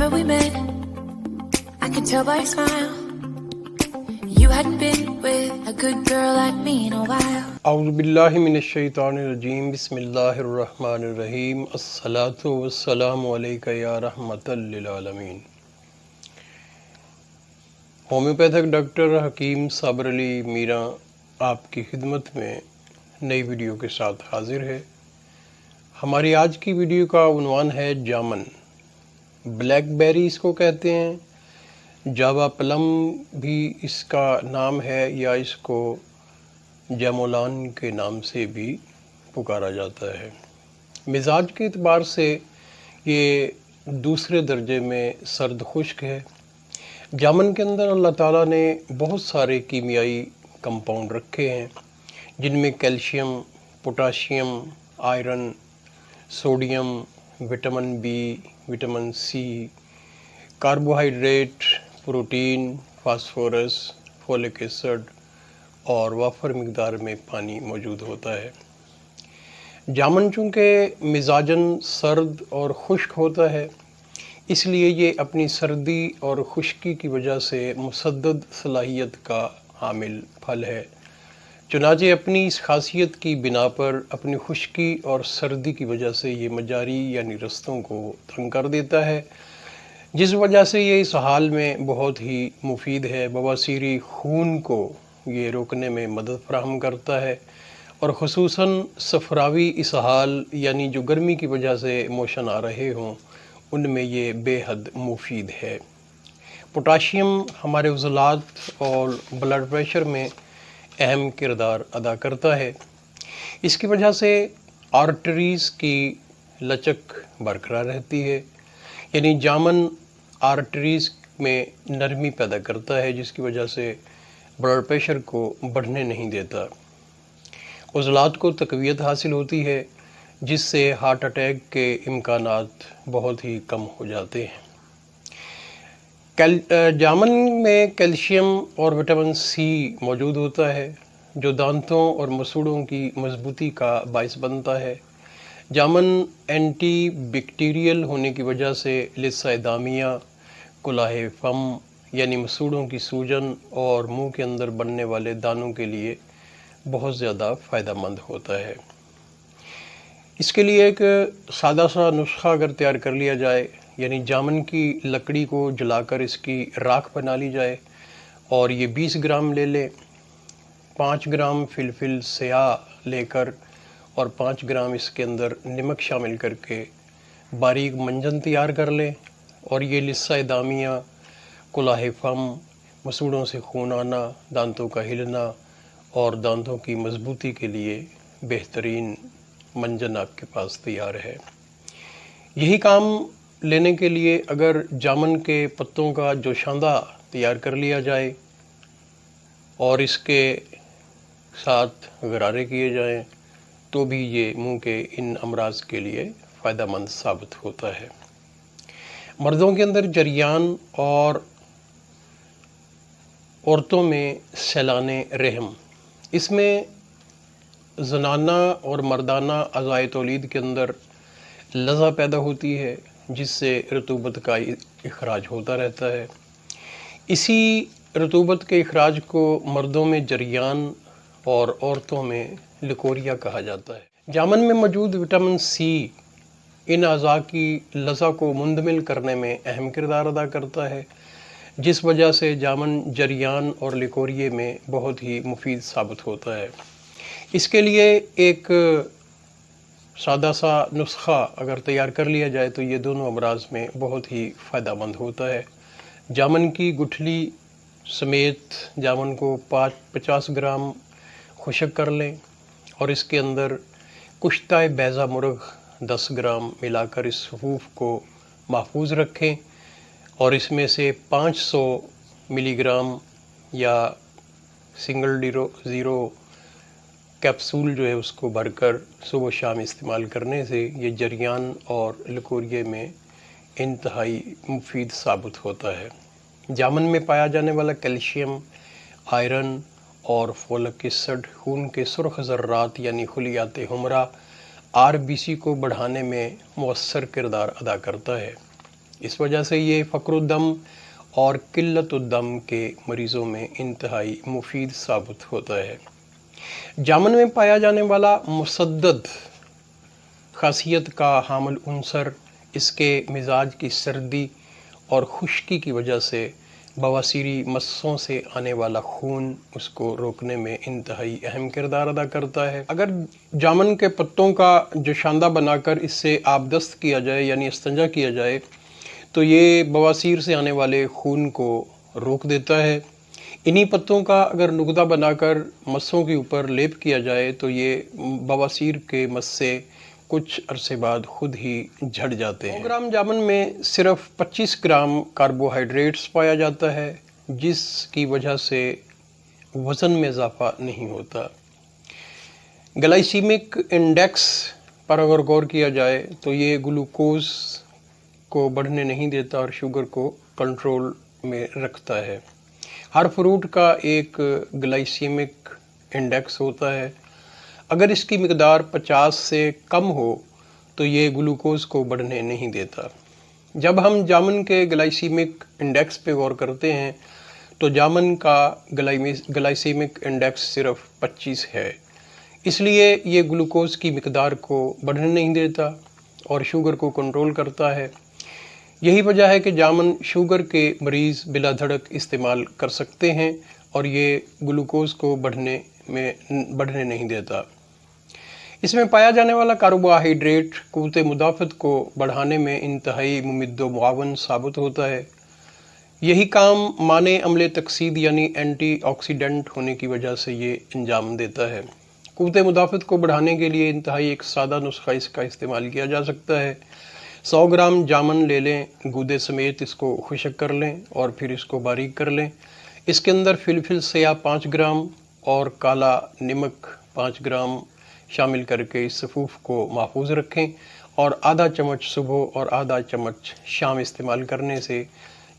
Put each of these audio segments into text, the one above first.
moment we met, I could tell by your smile you hadn't been with a good girl like me in a while. اعوذ باللہ من الشیطان الرجیم بسم اللہ الرحمن الرحیم الصلاۃ والسلام علیک یا رحمۃ للعالمین۔ ہومیوپیتھک ڈاکٹر حکیم صابر علی میران آپ کی خدمت میں نئی ویڈیو کے ساتھ حاضر ہے۔ ہماری آج کی ویڈیو کا عنوان ہے جامن۔ بلیک بیری اس کو کہتے ہیں، جاوا پلم بھی اس کا نام ہے، یا اس کو جامولان کے نام سے بھی پکارا جاتا ہے۔ مزاج کے اعتبار سے یہ دوسرے درجے میں سرد خشک ہے۔ جامن کے اندر اللہ تعالیٰ نے بہت سارے کیمیائی کمپاؤنڈ رکھے ہیں، جن میں calcium, potassium, iron, sodium, vitamin B, vitamin C, carbohydrate, protein, phosphorus, folic acid اور وافر مقدار میں پانی موجود ہوتا ہے۔ جامن چونکہ مزاجاً سرد اور خشک ہوتا ہے، اس لیے یہ اپنی سردی اور خشکی کی وجہ سے مسدد صلاحیت کا حامل پھل ہے۔ چنانچہ اپنی اس خاصیت کی بنا پر اپنی خشکی اور سردی کی وجہ سے یہ مجاری یعنی رستوں کو تنگ کر دیتا ہے، جس وجہ سے یہ اس حال میں بہت ہی مفید ہے۔ بواسیر خون کو یہ روکنے میں مدد فراہم کرتا ہے، اور خصوصاً صفراوی اسہال یعنی جو گرمی کی وجہ سے موشن آ رہے ہوں، ان میں یہ بے حد مفید ہے۔ پوٹاشیم ہمارے عضلات اور بلڈ پریشر میں اہم کردار ادا کرتا ہے۔ اس کی وجہ سے آرٹریز کی لچک برقرار رہتی ہے، یعنی جامن آرٹریز میں نرمی پیدا کرتا ہے، جس کی وجہ سے بلڈ پریشر کو بڑھنے نہیں دیتا۔ عضلات کو تقویت حاصل ہوتی ہے، جس سے ہارٹ اٹیک کے امکانات بہت ہی کم ہو جاتے ہیں۔ جامن میں کیلشیم اور وٹامن سی موجود ہوتا ہے، جو دانتوں اور مسوڑوں کی مضبوطی کا باعث بنتا ہے۔ جامن اینٹی بیکٹیریل ہونے کی وجہ سے لثہ دامیہ، کلاہ فم یعنی مسوڑوں کی سوجن اور منہ کے اندر بننے والے دانوں کے لیے بہت زیادہ فائدہ مند ہوتا ہے۔ اس کے لیے ایک سادہ سا نسخہ اگر تیار کر لیا جائے، یعنی جامن کی لکڑی کو جلا کر اس کی راکھ بنا لی جائے، اور یہ 20 گرام لے لیں، 5 گرام فلفل سیاہ لے کر اور 5 گرام اس کے اندر نمک شامل کر کے باریک منجن تیار کر لیں، اور یہ لثہ دامیہ، کلاہ فم، مسوڑوں سے خون آنا، دانتوں کا ہلنا اور دانتوں کی مضبوطی کے لیے بہترین منجن آپ کے پاس تیار ہے۔ یہی کام لینے کے لیے اگر جامن کے پتوں کا جوشاندہ تیار کر لیا جائے اور اس کے ساتھ غرارے کیے جائیں، تو بھی یہ منہ کے ان امراض کے لیے فائدہ مند ثابت ہوتا ہے۔ مردوں کے اندر جریان اور عورتوں میں سیلان رحم، اس میں زنانہ اور مردانہ اعضائے تولید کے اندر لذع پیدا ہوتی ہے، جس سے رطوبت کا اخراج ہوتا رہتا ہے۔ اسی رطوبت کے اخراج کو مردوں میں جریان اور عورتوں میں لکوریا کہا جاتا ہے۔ جامن میں موجود وٹامن سی ان اعضاء کی لذع کو مندمل کرنے میں اہم کردار ادا کرتا ہے، جس وجہ سے جامن جریان اور لکوریے میں بہت ہی مفید ثابت ہوتا ہے۔ اس کے لیے ایک سادہ سا نسخہ اگر تیار کر لیا جائے تو یہ دونوں امراض میں بہت ہی فائدہ مند ہوتا ہے۔ جامن کی گٹھلی سمیت جامن کو 50 گرام خشک کر لیں، اور اس کے اندر کشتہ بیضہ مرغ 10 گرام ملا کر اس حفوف کو محفوظ رکھیں، اور اس میں سے 500 ملی گرام یا سنگل زیرو کیپسول جو ہے اس کو بھر کر صبح و شام استعمال کرنے سے یہ جریان اور لکوریے میں انتہائی مفید ثابت ہوتا ہے۔ جامن میں پایا جانے والا کیلشیم، آئرن اور فولک ایسڈ خون کے سرخ ذرات یعنی خلیات حمرہ RBC کو بڑھانے میں مؤثر کردار ادا کرتا ہے۔ اس وجہ سے یہ فقر الدم اور قلت الدم کے مریضوں میں انتہائی مفید ثابت ہوتا ہے۔ جامن میں پایا جانے والا مسدد خاصیت کا حامل عنصر اس کے مزاج کی سردی اور خشکی کی وجہ سے بواسیری مسوں سے آنے والا خون اس کو روکنے میں انتہائی اہم کردار ادا کرتا ہے۔ اگر جامن کے پتوں کا جوشاندہ بنا کر اس سے آبدست کیا جائے یعنی استنجا کیا جائے تو یہ بواسیر سے آنے والے خون کو روک دیتا ہے۔ انہی پتوں کا اگر نقدہ بنا کر مسوں کے اوپر لیپ کیا جائے تو یہ بواسیر کے مسے کچھ عرصے بعد خود ہی جھڑ جاتے ہیں۔ 100 گرام جامن میں صرف 25 گرام کاربوہائیڈریٹس پایا جاتا ہے، جس کی وجہ سے وزن میں اضافہ نہیں ہوتا۔ گلائسیمک انڈیکس پر اگر غور کیا جائے تو یہ گلوکوز کو بڑھنے نہیں دیتا اور شوگر کو کنٹرول میں رکھتا ہے۔ ہر فروٹ کا ایک گلائسیمک انڈیکس ہوتا ہے، اگر اس کی مقدار 50 سے کم ہو تو یہ گلوکوز کو بڑھنے نہیں دیتا۔ جب ہم جامن کے گلائسیمک انڈیکس پہ غور کرتے ہیں تو جامن کا گلائسیمک انڈیکس صرف 25 ہے، اس لیے یہ گلوکوز کی مقدار کو بڑھنے نہیں دیتا اور شوگر کو کنٹرول کرتا ہے۔ یہی وجہ ہے کہ جامن شوگر کے مریض بلا دھڑک استعمال کر سکتے ہیں اور یہ گلوکوز کو بڑھنے نہیں دیتا۔ اس میں پایا جانے والا کاربوہائیڈریٹ قوت مدافعت کو بڑھانے میں انتہائی ممد و معاون ثابت ہوتا ہے۔ یہی کام مانع عمل تکسید یعنی اینٹی آکسیڈنٹ ہونے کی وجہ سے یہ انجام دیتا ہے۔ قوت مدافعت کو بڑھانے کے لیے انتہائی ایک سادہ نسخہ اس کا استعمال کیا جا سکتا ہے۔ 100 گرام جامن لے لیں، گودے سمیت اس کو خشک کر لیں اور پھر اس کو باریک کر لیں۔ اس کے اندر فلفل سیاہ 5 گرام اور کالا نمک 5 گرام شامل کر کے اس سفوف کو محفوظ رکھیں اور آدھا چمچ صبح اور آدھا چمچ شام استعمال کرنے سے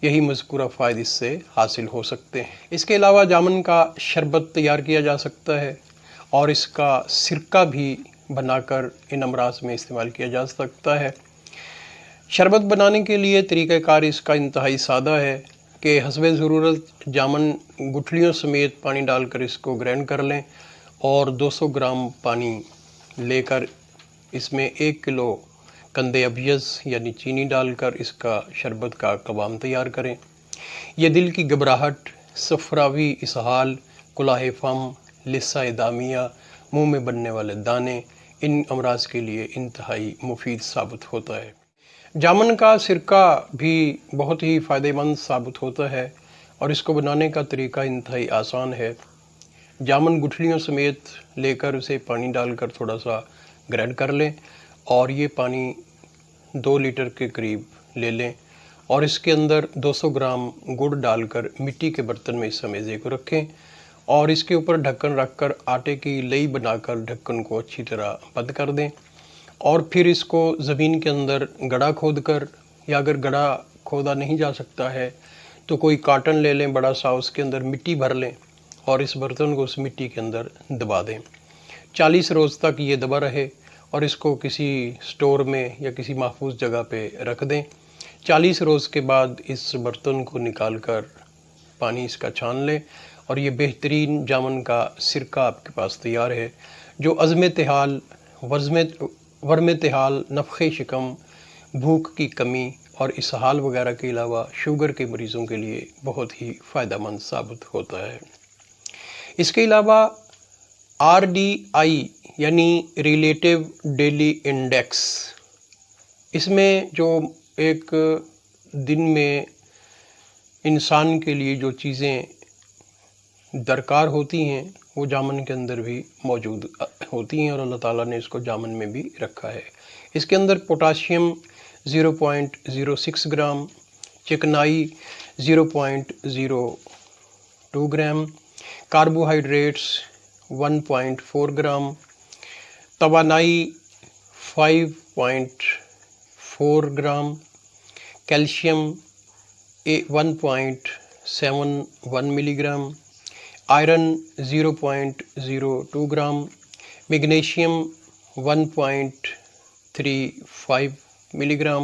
یہی مذکورہ فوائد اس سے حاصل ہو سکتے ہیں۔ اس کے علاوہ جامن کا شربت تیار کیا جا سکتا ہے اور اس کا سرکہ بھی بنا کر ان امراض میں استعمال کیا جا سکتا ہے۔ شربت بنانے کے لیے طریقہ کار اس کا انتہائی سادہ ہے کہ حسب ضرورت جامن گٹھلیوں سمیت پانی ڈال کر اس کو گرائنڈ کر لیں اور 200 گرام پانی لے کر اس میں 1 کلو قند ابیض یعنی چینی ڈال کر اس کا شربت کا قوام تیار کریں۔ یہ دل کی گھبراہٹ، صفراوی اسہال، کلاہ فم، لثہ دامیہ، منہ میں بننے والے دانے، ان امراض کے لیے انتہائی مفید ثابت ہوتا ہے۔ جامن کا سرکہ بھی بہت ہی فائدہ مند ثابت ہوتا ہے اور اس کو بنانے کا طریقہ انتہائی آسان ہے۔ جامن گٹھلیوں سمیت لے کر اسے پانی ڈال کر تھوڑا سا گرائنڈ کر لیں اور یہ پانی 2 لیٹر کے قریب لے لیں اور اس کے اندر 200 گرام گڑ ڈال کر مٹی کے برتن میں اس سمیزے کو رکھیں اور اس کے اوپر ڈھکن رکھ کر آٹے کی لئی بنا کر ڈھکن کو اچھی طرح بند کر دیں اور پھر اس کو زمین کے اندر گڑھا کھود کر، یا اگر گڑھا کھودا نہیں جا سکتا ہے تو کوئی کاٹن لے لیں بڑا سا، اس کے اندر مٹی بھر لیں اور اس برتن کو اس مٹی کے اندر دبا دیں۔ 40 روز تک یہ دبا رہے اور اس کو کسی سٹور میں یا کسی محفوظ جگہ پہ رکھ دیں۔ 40 روز کے بعد اس برتن کو نکال کر پانی اس کا چھان لیں اور یہ بہترین جامن کا سرکہ آپ کے پاس تیار ہے، جو عزم تحال، ورم تحال، نفخ شکم، بھوک کی کمی اور اسہال وغیرہ کے علاوہ شوگر کے مریضوں کے لیے بہت ہی فائدہ مند ثابت ہوتا ہے۔ اس کے علاوہ RDI یعنی ریلیٹیو ڈیلی انڈیکس، اس میں جو ایک دن میں انسان کے لیے جو چیزیں درکار ہوتی ہیں وہ جامن کے اندر بھی موجود ہوتی ہیں اور اللہ تعالیٰ نے اس کو جامن میں بھی رکھا ہے۔ اس کے اندر پوٹاشیم 0.06 گرام، چکنائی 0.02 گرام، کاربوہائیڈریٹس 1.4 گرام، توانائی 5.4 گرام، کیلشیم 1.71 ملی گرام، آئرن 0.02 گرام، میگنیشیم 1.35 ملی gram,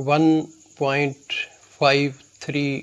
1.53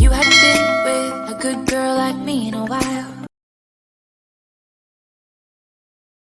You hadn't been with a good girl like me in a while.